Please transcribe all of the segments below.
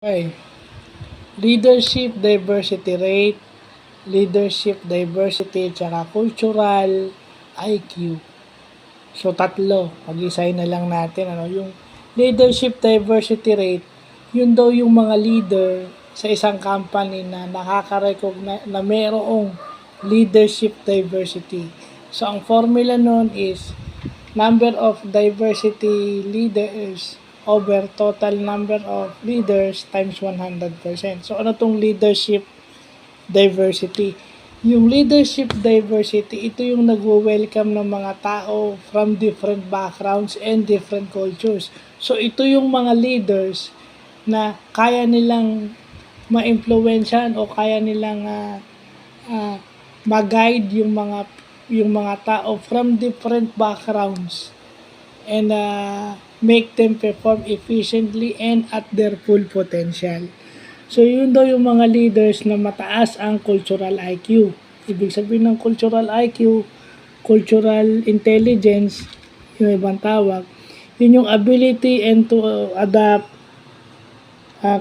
Okay. Leadership diversity rate, leadership diversity, tsaka cultural IQ. So, tatlo. Pag-isahin na lang natin. Yung leadership diversity rate, yun daw yung mga leader sa isang company na nakaka-recognize na mayroong leadership diversity. So, ang formula nun is number of diversity leaders over total number of leaders times 100%. So, ano tong leadership diversity? Yung leadership diversity, ito yung nagwo-welcome ng mga tao from different backgrounds and different cultures. So, ito yung mga leaders na kaya nilang ma-influensyan o kaya nilang mag-guide yung mga tao from different backgrounds and make them perform efficiently and at their full potential. So, yun daw yung mga leaders na mataas ang cultural IQ. Ibig sabihin ng cultural IQ, cultural intelligence, yung ibang tawag, yun yung ability and to adapt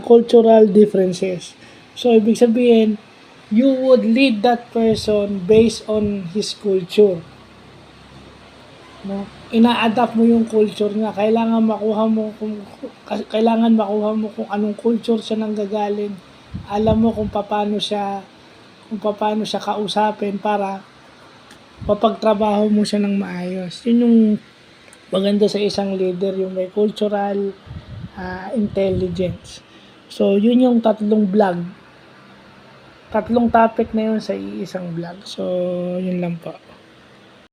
cultural differences. So, ibig sabihin, you would lead that person based on his culture. No? Ina-adapt mo yung culture niya. Kailangan makuha mo kung anong culture siya nanggagaling. Alam mo kung paano siya kausapin para mapagtrabaho mo siya ng maayos. Yun yung maganda sa isang leader, yung may cultural intelligence. So, yun yung tatlong topic na yun sa isang vlog. So, yun lang po.